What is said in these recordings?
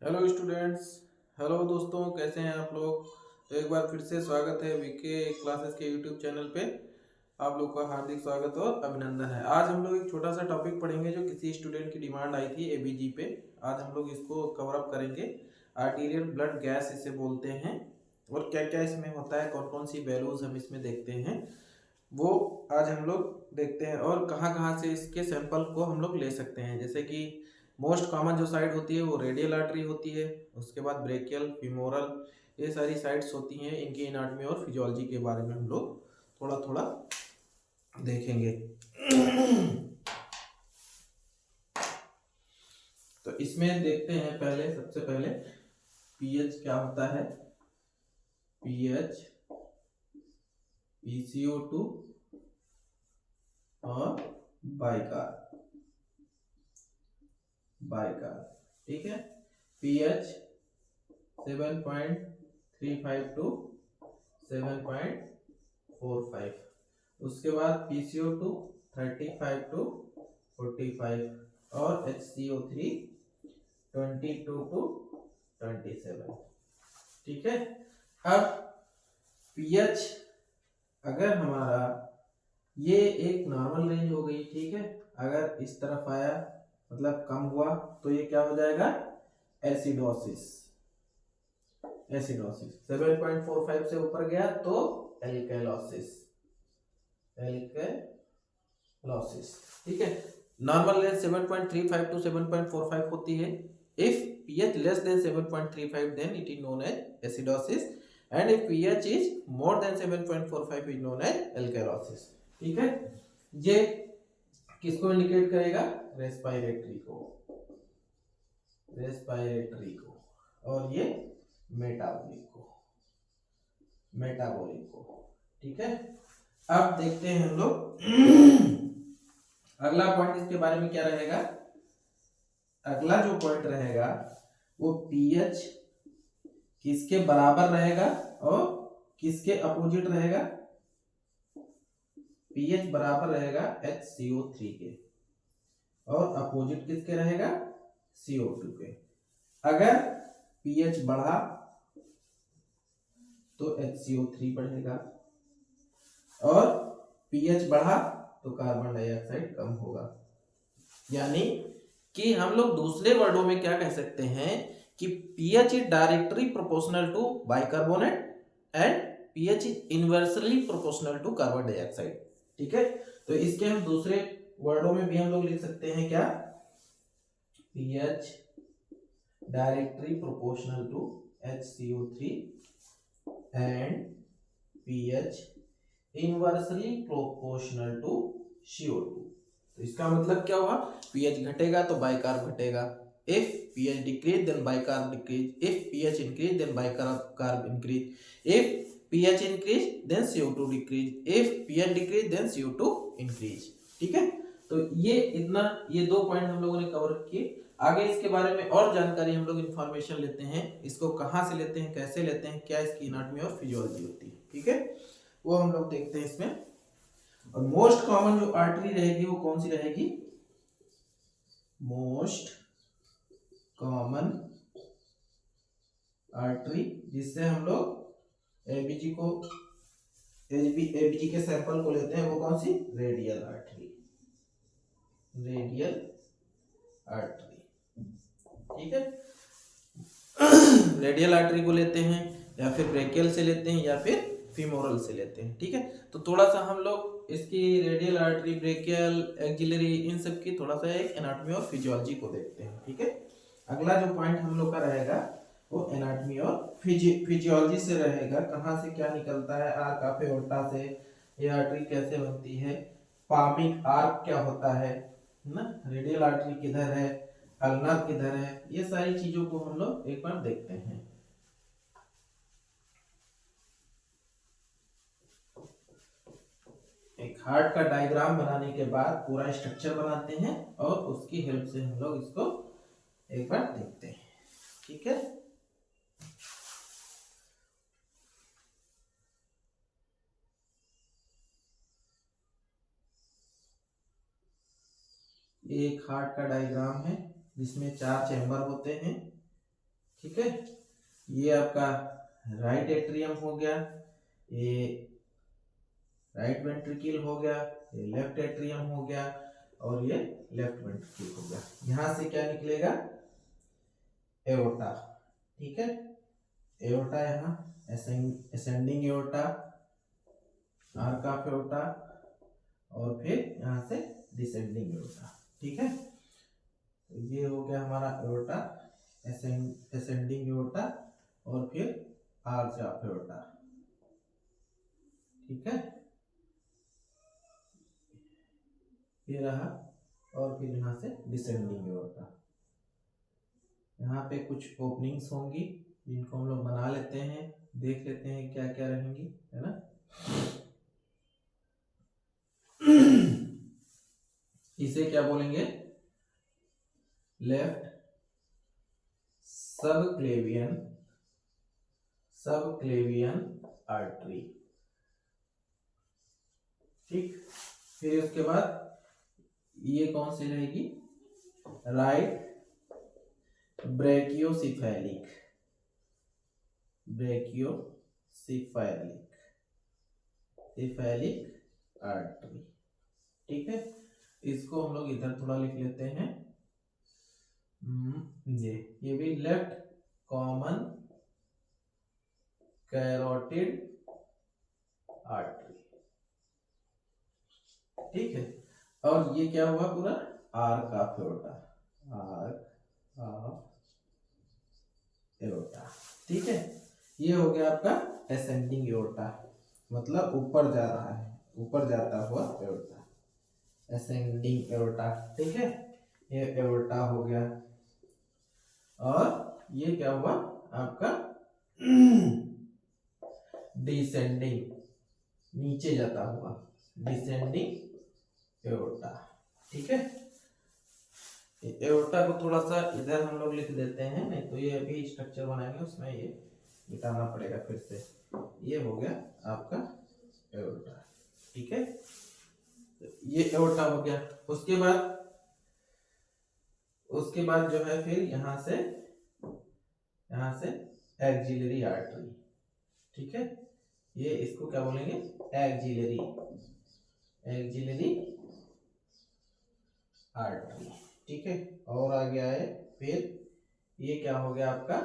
Hello students. Hello दोस्तों, कैसे हैं आप लोग। तो एक बार फिर से स्वागत है वीके क्लासेस के यूट्यूब चैनल पे। आप लोग का हार्दिक स्वागत और अभिनंदन है। आज हम लोग एक छोटा सा टॉपिक पढ़ेंगे जो किसी स्टूडेंट की डिमांड आई थी एबीजी पे। आज हम लोग इसको कवर अप करेंगे। आर्टीरियल ब्लड गैस इसे बोलते हैं, और क्या क्या इसमें होता है, कौन कौन सी वैल्यूज हम इसमें देखते हैं, वो आज हम लोग देखते हैं। और कहाँ कहाँ से इसके सैंपल को हम लोग ले सकते हैं। जैसे कि मोस्ट कॉमन जो साइट होती है वो रेडियल आर्टरी होती है, उसके बाद ब्रेकियल, फीमोरल, ये सारी साइट्स होती हैं। इनकी एनाटॉमी और फिजियोलॉजी के बारे में हम लोग थोड़ा थोड़ा देखेंगे। तो इसमें देखते हैं पहले, सबसे पहले पीएच क्या होता है। पीएच, पीसीओ2 और बाइकार, ठीक है। PH 7.35 to 7.45। उसके बाद PCO2 35 टू 45 और HCO3 22 टू 27। ठीक है। अब पीएच अगर हमारा ये एक नॉर्मल रेंज हो गई, ठीक है। अगर इस तरफ आया मतलब कम हुआ तो ये क्या हो जाएगा, एसिडोसिस। 7.45 से ऊपर गया तो एल्केलोसिस। ठीक है। नॉर्मल रेंज 7.35 टू 7.45 होती है। If pH less than 7.35 then it is known as acidosis, and if pH is more than 7.45 is known as alkalosis. ठीक है। ये किसको इंडिकेट करेगा, रेस्पिरेटरी को, और ये मेटाबॉलिक को। ठीक है। अब देखते हैं हम लोग अगला पॉइंट इसके बारे में क्या रहेगा। अगला जो पॉइंट रहेगा वो पीएच किसके बराबर रहेगा और किसके अपोजिट रहेगा। पीएच बराबर रहेगा HCO3 के, और अपोजिट किसके रहेगा, CO2 के। अगर पीएच बढ़ा तो HCO3 बढ़ेगा, और पीएच बढ़ा तो कार्बन डाइऑक्साइड कम होगा। यानी कि हम लोग दूसरे वर्डों में क्या कह सकते हैं कि pH is directly proportional to bicarbonate and pH is inversely proportional to carbon dioxide. ठीक है। तो इसके हम दूसरे वर्डों में भी हम लोग लिख सकते हैं क्या, pH directly proportional to HCO3 and pH inversely proportional to CO2। तो इसका मतलब क्या हुआ, पीएच घटेगा तो बाइकार्ब घटेगा। If pH decrease then bicarb decrease, if pH increase then bicarb increase, if pH increase then CO2 decrease, if pH decrease then CO2 increase. ठीक है। तो ये इतना, ये दो पॉइंट हम लोगों ने कवर किए। आगे इसके बारे में और जानकारी हम लोग इंफॉर्मेशन लेते हैं, इसको कहाँ से लेते हैं, कैसे लेते हैं, क्या इसकी एनाटॉमी और फिजियोलॉजी होती है। ठीक है, वो हम लोग देखते हैं इसमें। और मोस्ट कॉमन जो आर्टरी रहेगी वो कौन सी रहेगी, मोस्ट कॉमन आर्टरी जिससे हम लोग एबीजी को, एबीजी के सैंपल को लेते हैं, वो कौन सी, रेडियल आर्टरी। ठीक है। रेडियल आर्टरी को लेते हैं, या फिर ब्रेकियल से लेते हैं, या फिर फीमोरल से लेते हैं। ठीक है। तो थोड़ा सा हम लोग इसकी रेडियल आर्टरी, ब्रेकियल, एक्सिलरी, इन सब की थोड़ा सा एक एनाटॉमी और फिजियोलॉजी को देखते हैं। ठीक है। अगला जो पॉइंट हम लोग का रहेगा वो एनाटॉमी और फिजियोलॉजी से रहेगा। कहाँ से क्या निकलता है, आर्क ऑफ एओर्टा से ये आर्टरी कैसे बनती है, पामिक आर्क क्या होता है ना, रेडियल आर्टरी किधर है, अल्नर किधर है, ये सारी चीजों को हम लोग एक बार देखते हैं। एक हार्ट का डायग्राम बनाने के बाद पूरा स्ट्रक्चर बनाते हैं, और उसकी हेल्प से हम लोग इसको एक बार देखते हैं। ठीक है। ये एक हार्ट का डायग्राम है जिसमें 4 चैम्बर होते हैं, ठीक है, ये आपका राइट एट्रियम हो गया, ये राइट वेंट्रिकल हो गया, ये लेफ्ट एट्रियम हो गया और ये लेफ्ट वेंट्रिकल हो गया। यहां से क्या निकलेगा, एओर्टा। ठीक है, एओर्टा यहाँ ascending aorta, arc of aorta और फिर यहाँ से डिसेंडिंग एओर्टा। ठीक है, तो ये हो गया हमारा एओर्टा, असेंडिंग एओर्टा और फिर आर्च ऑफ एओर्टा। ठीक है, ये रहा और फिर यहाँ से डिसेंडिंग एओर्टा। यहाँ पे कुछ ओपनिंग्स होंगी जिनको हम लोग बना लेते हैं, देख लेते हैं क्या क्या रहेंगी, है ना। इसे क्या बोलेंगे, लेफ्ट सबक्लेवियन आर्टरी। ठीक, फिर उसके बाद ये कौन सी रहेगी, राइट ब्रेकियोसिफेलिक आर्टरी। ठीक है, इसको हम लोग इधर थोड़ा लिख लेते हैं, ये भी लेफ्ट कॉमन कैरोटिड आर्टरी। ठीक है, और ये क्या हुआ पूरा, आर्क ऑफ एओर्टा। ठीक है, ये हो गया आपका असेंडिंग एओर्टा, मतलब ऊपर जा रहा है, ऊपर जाता हुआ एओर्टा, असेंडिंग एओर्टा। ठीक है, ये एओर्टा हो गया और ये क्या हुआ आपका डिसेंडिंग, नीचे जाता हुआ डिसेंडिंग एओर्टा। ठीक है, एओर्टा को थोड़ा सा इधर हम लोग लिख देते हैं, नहीं तो ये अभी स्ट्रक्चर बनाएंगे उसमें ये मिटाना पड़ेगा फिर से। ये हो गया आपका एओर्टा। ठीक है, ये एओर्टा हो गया। उसके बाद जो है फिर यहाँ से एक्सिलरी आर्टरी। ठीक है, ये इसको क्या बोलेंगे, एक्सिलरी आर्टरी। ठीक है, और आगे आए फिर ये क्या हो गया आपका,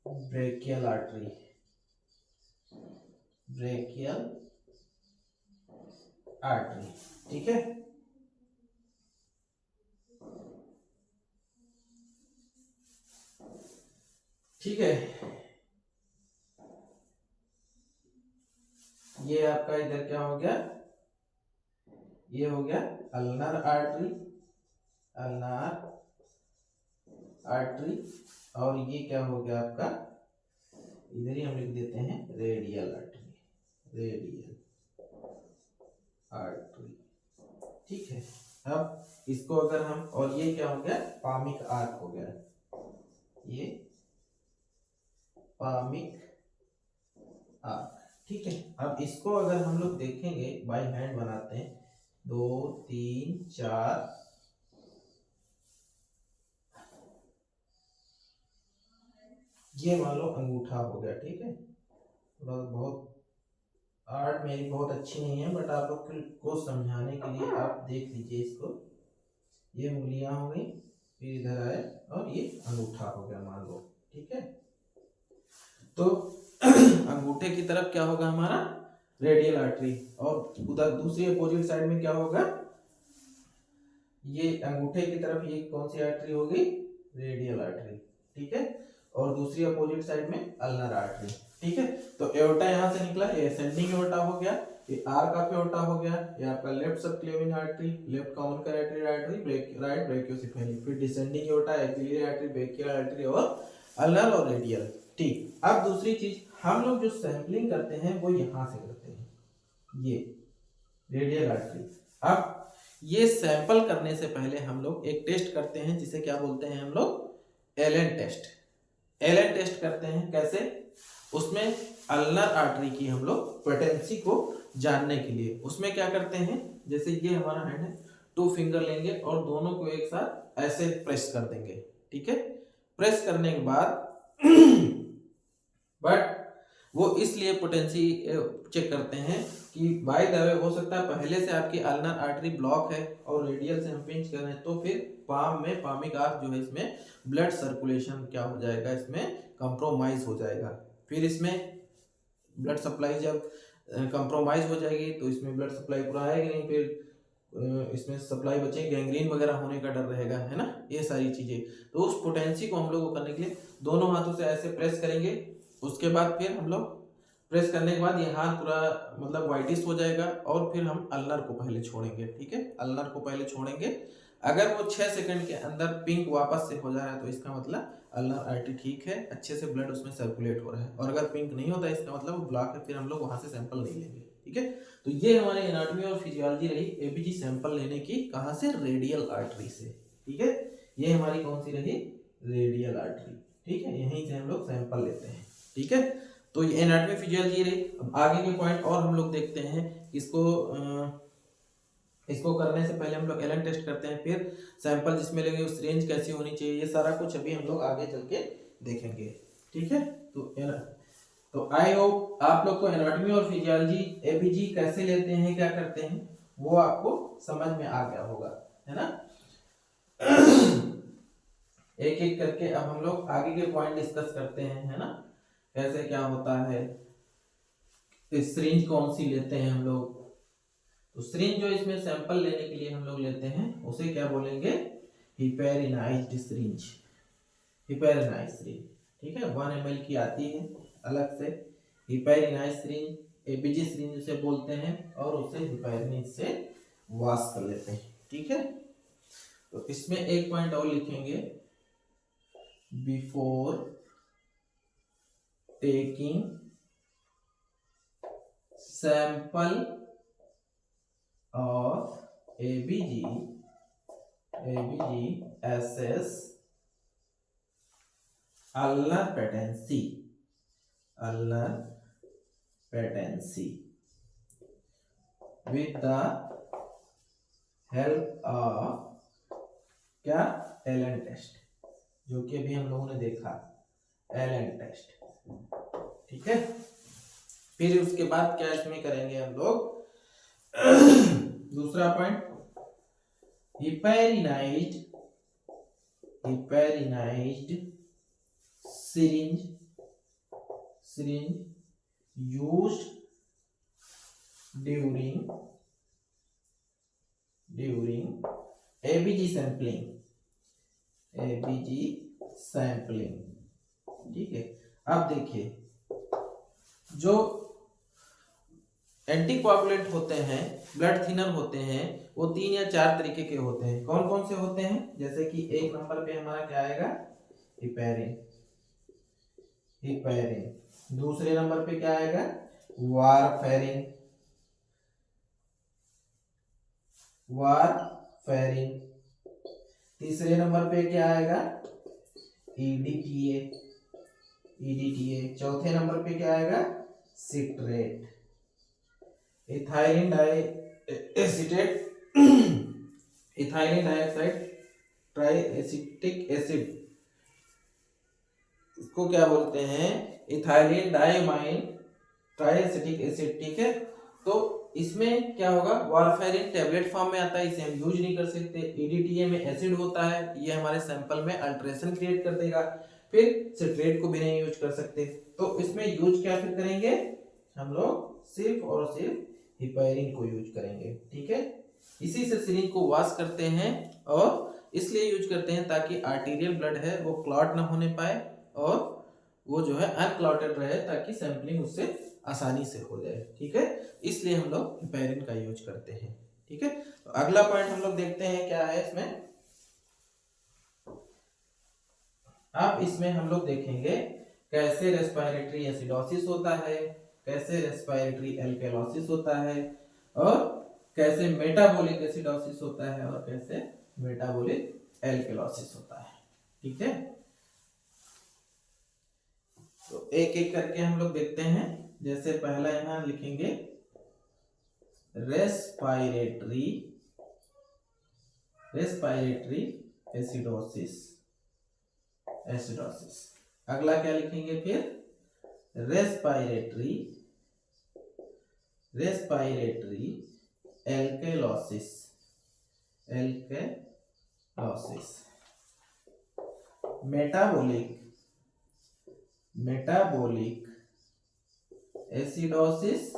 ब्रेकियल आर्टरी, ठीक है, ठीक है, ये आपका इधर क्या हो गया, ये हो गया अल्नर आर्टरी और ये क्या हो गया आपका, इधर ही हम लिख देते हैं रेडियल आर्टरी। ठीक है, अब इसको अगर हम, और ये क्या हो गया, पामिक आर्क हो गया, ये पामिक आर्क। ठीक है, अब इसको अगर हम लोग देखेंगे बाय हैंड बनाते हैं, 2 3 4, ये मान लो अंगूठा हो गया। ठीक है, थोड़ा बहुत आर्ट मेरी बहुत अच्छी नहीं है, बट आप लोग को समझाने के लिए आप देख लीजिए इसको। ये उंगलियां हो गई, फिर इधर आए और ये अंगूठा हो गया मान लो। ठीक है, तो अंगूठे की तरफ क्या होगा हमारा, रेडियल आर्टरी, और उधर दूसरी अपोजिट साइड में क्या होगा, ये अंगूठे की तरफ ये कौन सी आर्टरी होगी, रेडियल आर्टरी। ठीक है, और दूसरी अपोजिट साइड में अल्नर आर्टरी। ठीक है, तो एओर्टा यहाँ से निकला, ये असेंडिंग एओर्टा हो गया, ये आर्क ऑफ एओर्टा हो गया, ये आपका left subclavian artery, left common carotid artery, right brachiocephalic, फिर descending aorta, axillary artery, brachial artery और अल्नर और रेडियल। ठीक, अब दूसरी चीज हम लोग जो सैंपलिंग करते हैं वो यहाँ से करते हैं, ये रेडियल आर्टरी। अब ये सैंपल करने से पहले हम लोग एक टेस्ट करते हैं जिसे क्या बोलते हैं हम लोग, एलन टेस्ट करते हैं। कैसे, उसमें अल्नर आर्टरी की हम लोग पेटेंसी को जानने के लिए उसमें क्या करते हैं, जैसे ये हमारा हैंड है, 2 फिंगर लेंगे और दोनों को एक साथ ऐसे प्रेस कर देंगे। ठीक है, प्रेस करने के बाद बट वो इसलिए पोटेंसी चेक करते हैं कि बाय द वे हो सकता है पहले से आपकी अल्नर आर्टरी ब्लॉक है और रेडियल से हम पिंच कर रहे हैं, तो फिर पाम में पामिक आर्क जो है इसमें ब्लड सर्कुलेशन क्या हो जाएगा, इसमें कंप्रोमाइज हो जाएगा। फिर इसमें ब्लड सप्लाई जब कंप्रोमाइज हो जाएगी तो इसमें ब्लड सप्लाई पूरा आएगा नहीं, फिर इसमें सप्लाई बचे, गैंग्रीन वगैरह होने का डर रहेगा, है ना, ये सारी चीजें। तो उस पोटेंसी को हम लोग को करने के लिए दोनों हाथों से ऐसे प्रेस करेंगे। उसके बाद फिर हम लोग प्रेस करने के बाद ये हाथ पूरा मतलब वाइटिश हो जाएगा और फिर हम अल्नर को पहले छोड़ेंगे। ठीक है, अल्नर को पहले छोड़ेंगे। अगर वो 6 सेकंड के अंदर पिंक वापस से हो जा रहा है तो इसका मतलब अल्नर आर्टरी ठीक है, अच्छे से ब्लड उसमें सर्कुलेट हो रहा है। और अगर पिंक नहीं होता है इसका मतलब वो ब्लॉक है, फिर हम लोग वहां से सैंपल नहीं लेंगे। ठीक है, तो ये हमारे एनाटॉमी और फिजियोलॉजी रही एबीजी सैंपल लेने की, कहां से, रेडियल आर्टरी से। ठीक है, ये हमारी कौन सी रही, रेडियल आर्टरी। ठीक है, यहीं से हम लोग सैंपल लेते हैं। ठीक है, तो ये एनाटॉमी फिजियोलॉजी रही। अब आगे के पॉइंट और हम लोग देखते हैं। इसको करने से पहले हम लोग एलन टेस्ट करते हैं, फिर सैंपल जिसमें लेंगे उस रेंज कैसी होनी चाहिए, ये सारा कुछ अभी हम लोग आगे चल के देखेंगे। ठीक है, तो आई होप आप लोग को एनाटॉमी और फिजियोलॉजी एबीजी कैसे लेते हैं, क्या करते हैं, वो आपको समझ में आ गया होगा, है ना। एक एक करके अब हम लोग आगे के पॉइंट डिस्कस करते हैं, है ना, कैसे क्या होता है, सिरिंज कौन सी लेते हैं हम लोग। तो सिरिंज जो इसमें सैंपल लेने के लिए हम लोग लेते हैं उसे क्या बोलेंगे, हिपेरिनाइज्ड सिरिंज, हिपेरिनाइज्ड सिरिंज। ठीक है, 1 ml की आती है अलग से, हिपेरिनाइज्ड सिरिंज एबीजी सिरिंज उसे बोलते हैं, और उसे हिपेरिनाइज से वॉश कर लेते हैं। ठीक है, तो इसमें एक पॉइंट और लिखेंगे, before taking sample of ABG assess ulnar patency with the help of क्या, एलन टेस्ट, जो कि अभी हम लोगों ने देखा, एलन टेस्ट। ठीक है, फिर उसके बाद क्या इसमें करेंगे हम लोग, दूसरा point, heparinised syringe used during ABG sampling। ठीक है, अब देखिए, जो एंटीकोआगुलेंट होते हैं, ब्लड थिनर होते हैं, वो 3 या 4 तरीके के होते हैं। कौन कौन से होते हैं, जैसे कि एक नंबर पे हमारा क्या आएगा, हिपेरिन। दूसरे नंबर पे क्या आएगा, वारफेरिन। तीसरे नंबर पे क्या आएगा, ईडीटीए। चौथे नंबर पे क्या आएगा, सिट्रेट, इथाइलिन डाइऑक्साइड ट्राइएसिटिक एसिड, इसको क्या बोलते हैं, इथाइलिन डाइमाइन ट्राइएसिटिक एसिड। ठीक है, तो इसमें क्या होगा, वारफेरिन टैबलेट फॉर्म में आता है, इसे हम यूज नहीं कर सकते। ईडीटीए में एसिड होता है, ये हमारे सैंपल में अल्ट्रेशन क्रिएट कर देगा। फिर सिट्रेट को भी नहीं यूज कर सकते, तो इसमें यूज क्या फिर करेंगे हम लोग, सिर्फ और सिर्फ हिपेरिन को यूज करेंगे। ठीक है, इसी से सिरिंज को वॉश करते हैं, और इसलिए यूज करते हैं ताकि आर्टीरियल ब्लड है वो क्लॉट ना होने पाए, और वो जो है अनक्लॉटेड रहे, ताकि सैंपलिंग उससे आसानी से हो जाए। ठीक है, इसलिए हम लोग हिपेरिन का यूज करते हैं। ठीक है, तो अगला पॉइंट हम लोग देखते हैं क्या है इसमें। अब इसमें हम लोग देखेंगे कैसे रेस्पिरेटरी एसिडोसिस होता है, कैसे रेस्पिरेटरी एल्केलोसिस होता है, और कैसे मेटाबॉलिक एसिडोसिस होता है, और कैसे मेटाबॉलिक एल्केलोसिस होता है। ठीक है, तो एक एक करके हम लोग देखते हैं। जैसे पहला यहां लिखेंगे रेस्पिरेटरी एसिडोसिस। एसिडोसिस। अगला क्या लिखेंगे फिर, रेस्पिरेटरी एल्केलॉसिस। मेटाबोलिक एसिडोसिस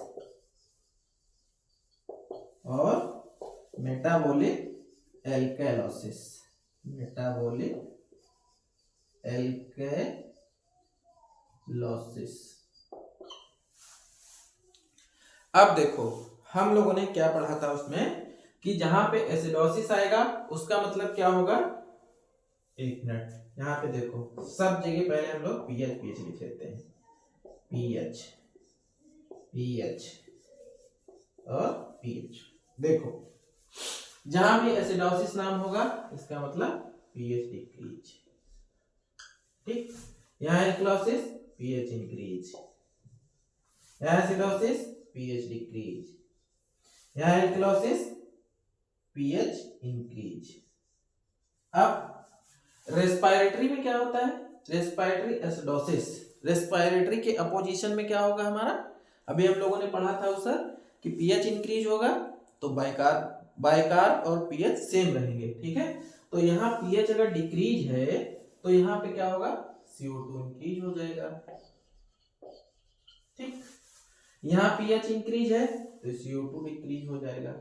और मेटाबोलिक एल्केलॉसिस। अब देखो हम लोगों ने क्या पढ़ा था उसमें कि जहां पे एसिडोसिस आएगा उसका मतलब क्या होगा, एक मिनट यहाँ पे देखो, सब जगह पहले हम लोग पीएच लिख लेते हैं, पीएच और पीएच। देखो जहां भी एसिडोसिस नाम होगा इसका मतलब पीएच डिक्रीज, ठीक। यहाँ एल्कलॉसिस पीएच इंक्रीज, यहाँ एसिडोसिस पीएच डिक्रीज, यहाँ एल्कलॉसिस पीएच इंक्रीज। अब रेस्पिरेटरी में क्या होता है, रेस्पिरेटरी एसिडोसिस, रेस्पिरेटरी के अपोजिशन में क्या होगा हमारा, अभी हम लोगों ने पढ़ा था सर कि पीएच इंक्रीज होगा तो बाइकार और पीएच सेम रहेंगे, ठीक है। तो यहाँ पीएच अगर डिक्रीज है तो यहाँ पे क्या होगा, CO2 इंक्रीज हो जाएगा, ठीक। यहाँ पीएच इंक्रीज है तो CO2 डिक्रीज हो जाएगा,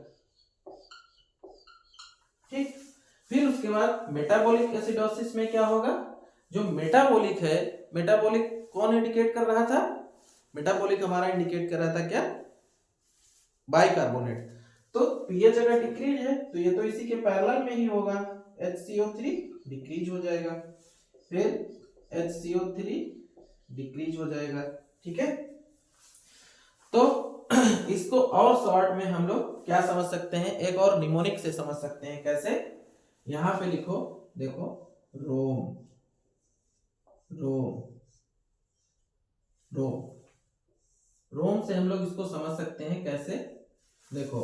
ठीक। फिर उसके बाद मेटाबॉलिक एसिडोसिस में क्या होगा, जो मेटाबॉलिक है, मेटाबॉलिक कौन इंडिकेट कर रहा था, मेटाबॉलिक हमारा इंडिकेट कर रहा था क्या, बाइकार्बोनेट। तो पीएच अगर डिक्रीज है तो ये तो इसी के पैरेलल में ही होगा, HCO3 डिक्रीज हो जाएगा, फिर HCO3 डिक्रीज हो जाएगा, ठीक है। तो इसको और शॉर्ट में हम लोग क्या समझ सकते हैं, एक और निमोनिक से समझ सकते हैं, कैसे, यहां पे लिखो, देखो रोम से हम लोग इसको समझ सकते हैं कैसे, देखो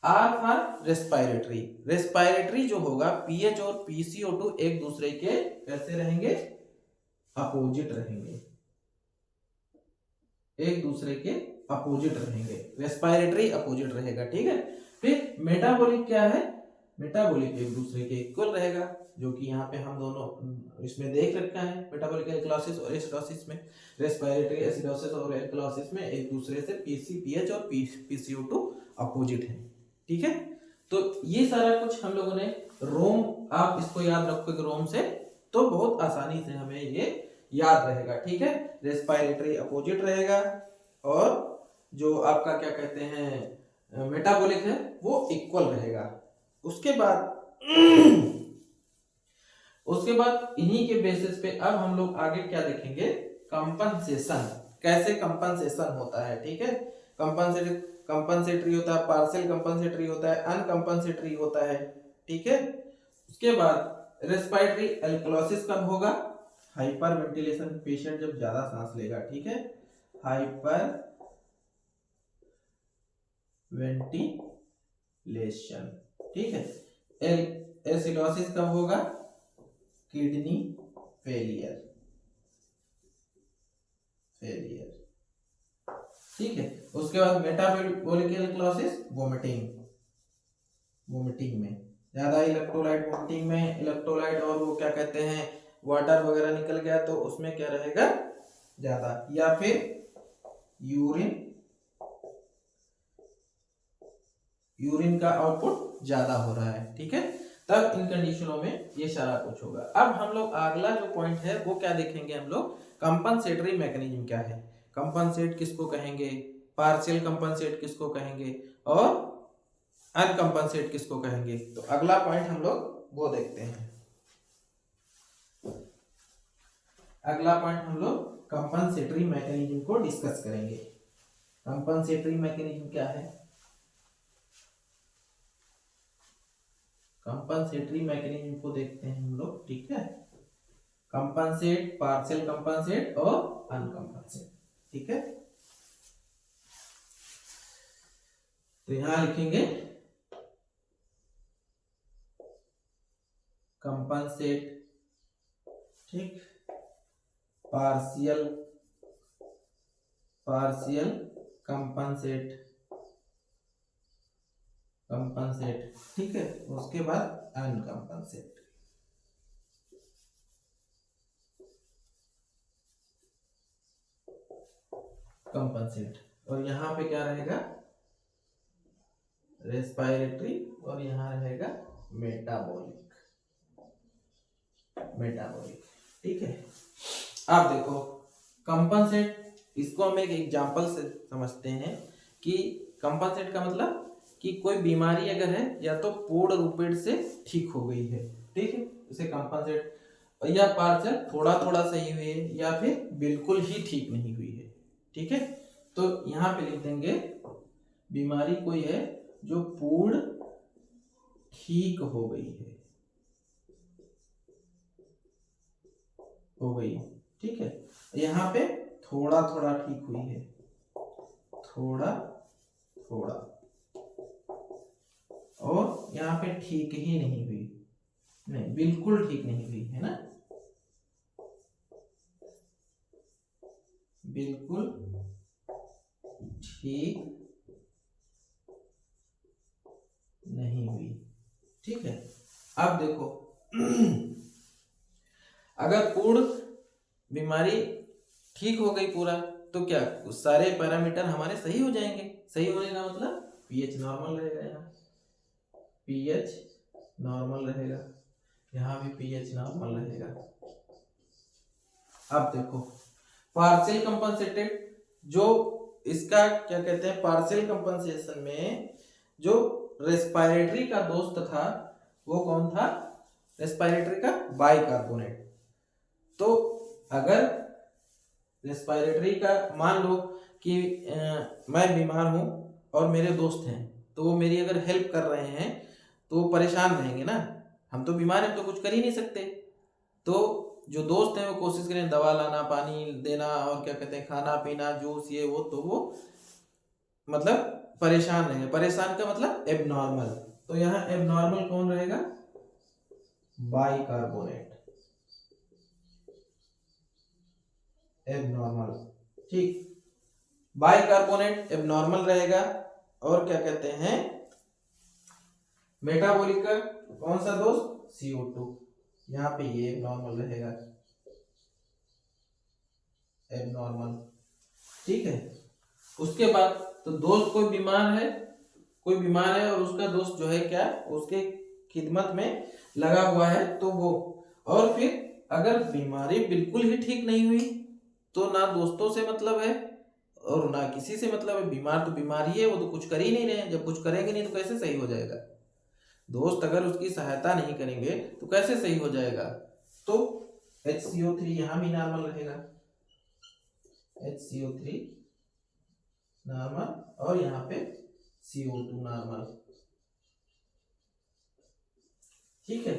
R फॉर रेस्पिरेटरी जो होगा, पीएच और PCO2 एक दूसरे के कैसे रहेंगे, अपोजिट रहेंगे, एक दूसरे के अपोजिट रहेंगे, रेस्पिरेटरी अपोजिट रहेगा, ठीक है। फिर मेटाबॉलिक क्या है, मेटाबॉलिक एक दूसरे के इक्वल रहेगा, जो कि यहाँ पे हम दोनों इसमें देख रखा है, मेटाबॉलिक एल्कलॉसिस और एसिडोसिस में, रेस्पिरेटरी एसिडोसिस और एल्कलॉसिस में एक दूसरे से पीएच और PCO2 अपोजिट है, ठीक है। तो ये सारा कुछ हम लोगों ने रोम, आप इसको याद रखोगे रोम से तो बहुत आसानी से हमें ये याद रहेगा, ठीक है। रेस्पिरेटरी अपोजिट रहेगा और जो आपका क्या कहते हैं मेटाबॉलिक है वो इक्वल रहेगा। उसके बाद इन्हीं के बेसिस पे अब हम लोग आगे क्या देखेंगे, कंपनसेशन, कैसे कंपनसेशन होता है, ठीक है। कंपनसेटरी होता है, पार्शियल कंपनसेटरी होता है, अनकंपनसेटरी होता है, ठीक है। उसके बाद रेस्पिरेटरी एल्कलॉसिस कब होगा, हाइपर वेंटिलेशन, पेशेंट जब ज्यादा सांस लेगा, ठीक है, हाइपर वेंटिलेशन, ठीक है। एसिडोसिस कब होगा, किडनी फेलियर, ठीक है। उसके बाद मेटाबॉलिक एल्कलॉसिस, वोमिटिंग में ज्यादा इलेक्ट्रोलाइट, वोमिटिंग में इलेक्ट्रोलाइट और वो क्या कहते हैं वाटर वगैरह निकल गया तो उसमें क्या रहेगा ज्यादा, या फिर यूरिन का आउटपुट ज्यादा हो रहा है, ठीक है। तब इन कंडीशनों में ये सारा कुछ होगा। अब हम लोग अगला जो पॉइंट है वो क्या देखेंगे, हम लोग कंपनसेटरी मैकेनिज्म क्या है, कंपनसेट किसको कहेंगे, पार्शियल कंपनसेट किसको कहेंगे और अनकंपनसेट किसको कहेंगे। तो अगला पॉइंट हम लोग वो देखते हैं, अगला पॉइंट हम लोग कंपनसेटरी मैकेनिज्म को डिस्कस करेंगे। कंपनसेटरी मैकेनिज्म क्या है, कंपनसेटरी मैकेनिज्म को देखते हैं हम लोग, ठीक है। कंपनसेट, पार्शियल कंपनसेट और अनकंपनसेट, ठीक है। तो यहां लिखेंगे कंपनसेट, ठीक, पार्शियल पार्शियल कंपनसेट कंपनसेट, ठीक है। उसके बाद अनकंपनसेट। कंपनसेट, और यहाँ पे क्या रहेगा, रेस्पिरेटरी, और यहाँ रहेगा मेटाबॉलिक। मेटाबॉलिक, ठीक है। आप देखो कंपनसेट, इसको हम एक एग्जांपल से समझते हैं कि कंपनसेट का मतलब कि कोई बीमारी अगर है या तो पूर्ण रूपेण से ठीक हो गई है, ठीक है, उसे कंपनसेट, या पार्शियल थोड़ा थोड़ा सही हुई है, या फिर बिल्कुल ही ठीक नहीं हुई है, ठीक है। तो यहाँ पे लिख देंगे बीमारी कोई है जो पूर्ण ठीक हो गई है, हो गई, ठीक है। यहाँ पे थोड़ा थोड़ा ठीक हुई है, थोड़ा थोड़ा, और यहाँ पे ठीक ही नहीं हुई, नहीं बिल्कुल ठीक नहीं हुई है ना, बिल्कुल ठीक नहीं हुई, ठीक है। अब देखो अगर पूर्ण बीमारी ठीक हो गई पूरा, तो क्या सारे पैरामीटर हमारे सही हो जाएंगे। सही होने का मतलब पीएच नॉर्मल रहेगा, यहाँ पीएच नॉर्मल रहेगा, यहाँ भी पीएच नॉर्मल रहेगा। अब देखो पार्शियल कंपनसेटेड, जो इसका क्या कहते हैं, पार्शियल कंपनसेशन में जो रेस्पिरेटरी का दोस्त था वो कौन था, रेस्पिरेटरी का बाइकार्बोनेट। तो अगर रेस्पिरेटरी का मान लो कि मैं बीमार हूं और मेरे दोस्त हैं, तो वो मेरी अगर हेल्प कर रहे हैं तो वो परेशान रहेंगे ना, हम तो बीमार हैं तो कुछ कर ही नहीं सकते। तो जो दोस्त हैं वो कोशिश करें दवा लाना, पानी देना, और क्या कहते हैं खाना पीना, जूस ये वो, तो वो मतलब परेशान रहेंगे। परेशान का मतलब एबनॉर्मल, तो यहाँ एबनॉर्मल कौन रहेगा, बाइकार्बोनेट, एबनॉर्मल, ठीक, बाइकार्बोनेट एबनॉर्मल रहेगा। और क्या कहते हैं मेटाबॉलिक का कौन सा दोस्त, CO2, यहाँ पे ये एबनॉर्मल रहेगा, एबनॉर्मल, ठीक है। उसके बाद तो दोस्त कोई बीमार है, कोई बीमार है और उसका दोस्त जो है क्या उसके खिदमत में लगा हुआ है, तो वो, और फिर अगर बीमारी बिल्कुल ही ठीक नहीं हुई तो ना दोस्तों से मतलब है और ना किसी से मतलब है। बीमार तो बीमार ही है, वो तो कुछ कर ही नहीं रहे हैं, जब कुछ करेंगे नहीं तो कैसे सही हो जाएगा। दोस्त अगर उसकी सहायता नहीं करेंगे तो कैसे सही हो जाएगा। तो HCO3 यहाँ भी नॉर्मल रहेगा, HCO3 नॉर्मल, और यहाँ पे CO2 नॉर्मल, ठीक है।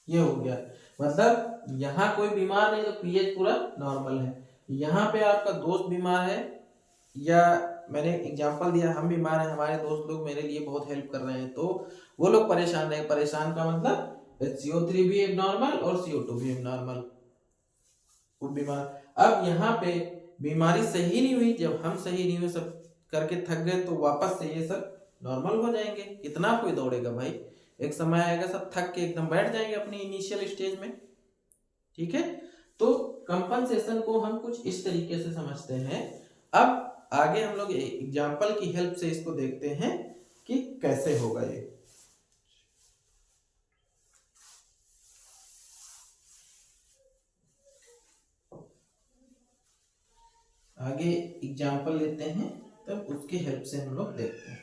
ये हो गया, मतलब यहाँ कोई बीमार नहीं तो पीएच पूरा नॉर्मल है। यहाँ पे आपका दोस्त बीमार है, या मैंने एग्जांपल दिया हम बीमार हैं, हमारे दोस्त लोग मेरे लिए बहुत हेल्प कर रहे हैं, तो वो लोग परेशान रहे। परेशान का मतलब CO3 भी एबनॉर्मल और CO2 भी एबनॉर्मल, वो बीमार। अब यहाँ पे बीमारी सही नहीं हुई, जब हम सही नहीं हुए सब करके थक गए तो वापस से ये सब नॉर्मल हो जाएंगे। कितना कोई दौड़ेगा भाई, एक समय आएगा सब थक के एकदम बैठ जाएंगे अपनी इनिशियल स्टेज में, ठीक है। तो कंपनसेशन को हम कुछ इस तरीके से समझते हैं। अब आगे हम लोग एग्जाम्पल की हेल्प से इसको देखते हैं कि कैसे होगा ये। आगे एग्जाम्पल लेते हैं तब उसकी हेल्प से हम लोग देखते हैं।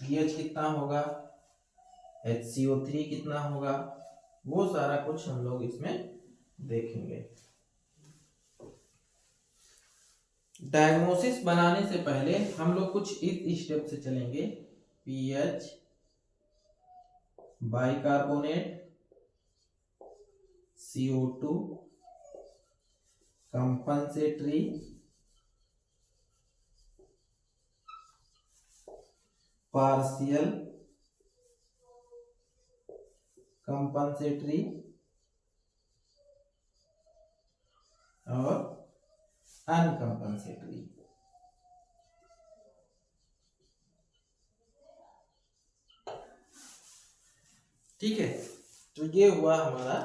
pH कितना होगा, HCO3 कितना होगा, वो सारा कुछ हम लोग इसमें देखेंगे। डायग्नोसिस बनाने से पहले हम लोग कुछ इस स्टेप से चलेंगे। pH, bicarbonate, CO2, compensatory, partial compensatory और अनकंपनसेटरी। ठीक है, तो ये हुआ हमारा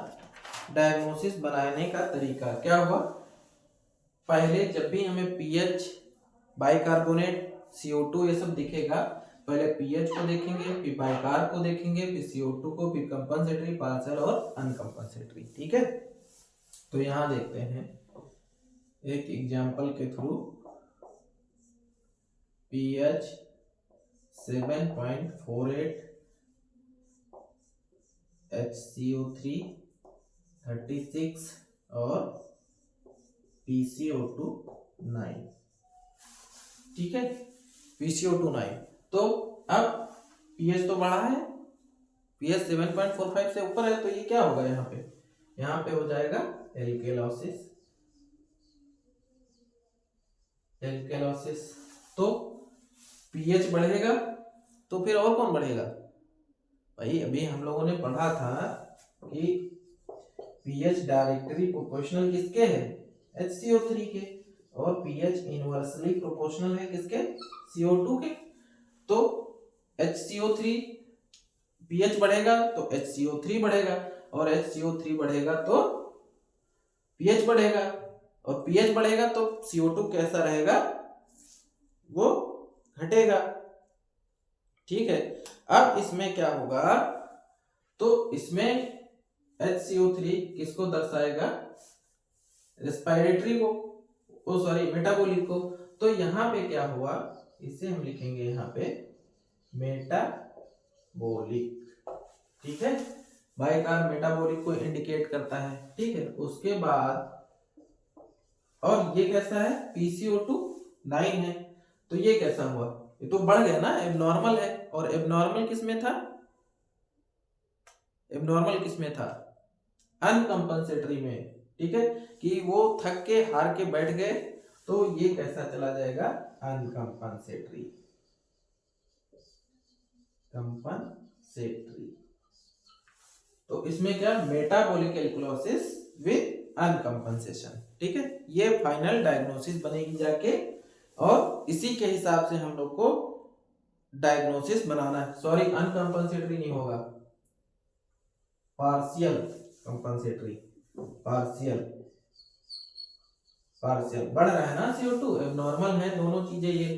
डायग्नोसिस बनाने का तरीका। क्या हुआ, पहले जब भी हमें पीएच, बाइकार्बोनेट, CO2 ये सब दिखेगा, पहले पीएच को देखेंगे, फिर बाइकार को देखेंगे, फिर CO2 को, फिर कंपनसेटरी, पार्शियल और अनकंपनसेटरी। ठीक है, तो यहां देखते हैं एक एग्जांपल के थ्रू। पीएच 7.48, HCO3 36 और PCO2 9। ठीक है, PCO2 9। तो अब pH तो बढ़ा है, pH 7.45 से ऊपर है, तो ये क्या होगा, यहाँ पे हो जाएगा एल्केलॉसिस। तो pH बढ़ेगा तो फिर और कौन बढ़ेगा भाई, अभी हम लोगों ने पढ़ा था कि pH डायरेक्टली प्रोपोर्शनल किसके है, HCO3 के, और pH इनवर्सली प्रोपोर्शनल है किसके, CO2 के। तो HCO3 pH बढ़ेगा तो HCO3 बढ़ेगा, और HCO3 बढ़ेगा तो pH बढ़ेगा, और pH बढ़ेगा तो CO2 कैसा रहेगा, वो घटेगा। ठीक है, अब इसमें क्या होगा, तो इसमें HCO3 किसको दर्शाएगा, रेस्पिरेटरी को, मेटाबॉलिक को। तो यहाँ पे क्या हुआ, इसे हम लिखेंगे यहाँ पे मेटाबॉलिक। ठीक है, बाइकार मेटाबॉलिक को इंडिकेट करता है। ठीक है, उसके बाद और ये कैसा है, PCO2 9 है, तो ये कैसा हुआ, ये तो बढ़ गया ना, एबनॉर्मल है। और एबनॉर्मल किसमें था, अनकंपनसेटरी में। ठीक है, कि वो थक के हार के बैठ गए, तो ये कैसा चला जाएगा, अनकंपनसेटरी। तो इसमें क्या, मेटाबॉलिक एल्कलोसिस विद अनकंपनसेशन। ठीक है, ये फाइनल डायग्नोसिस बनेगी जाके, और इसी के हिसाब से हम लोग को डायग्नोसिस बनाना है। सॉरी, अनकंपनसेटरी नहीं होगा, पार्शियल कंपनसेटरी। पार्शियल बढ़ रहा है ना CO2, एबनॉर्मल है दोनों चीजें ये।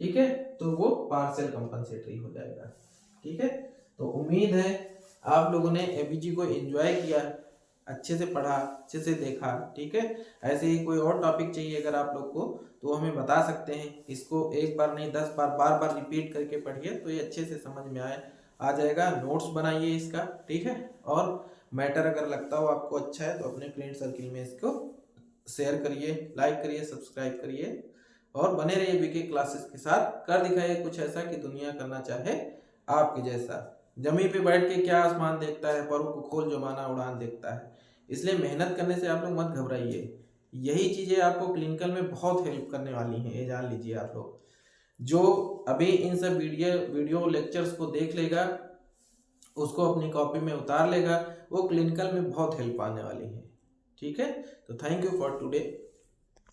ठीक है, तो वो पार्शियल कंपनसेटरी हो जाएगा। ठीक है, तो उम्मीद है आप लोगों ने एबीजी को एंजॉय किया, अच्छे से पढ़ा, अच्छे से देखा। ठीक है, ऐसे ही कोई और टॉपिक चाहिए अगर आप लोग को, तो हमें बता सकते हैं। इसको एक बार नहीं 10 बार, बार रिपीट करके पढ़िए, तो ये अच्छे से समझ में आ जाएगा। नोट्स बनाइए इसका। ठीक है, और मैटर अगर लगता हो आपको अच्छा है, तो अपने फ्रेंड सर्किल में इसको शेयर करिए, लाइक करिए, सब्सक्राइब करिए, और बने रहिए बीके क्लासेस के साथ। कर दिखाइए कुछ ऐसा कि दुनिया करना चाहे आपके जैसा। जमीन पे बैठ के क्या आसमान देखता है, परों को खोल जमाना उड़ान देखता है। इसलिए मेहनत करने से आप लोग मत घबराइए, यही चीजें आपको क्लिनिकल में बहुत हेल्प करने वाली हैं, ये जान लीजिए। आप लोग जो अभी इन सब वीडियो लेक्चर्स को देख लेगा, उसको अपनी कॉपी में उतार लेगा, वो क्लिनिकल में बहुत हेल्प आने वाली है। ठीक है, तो थैंक यू फॉर टुडे।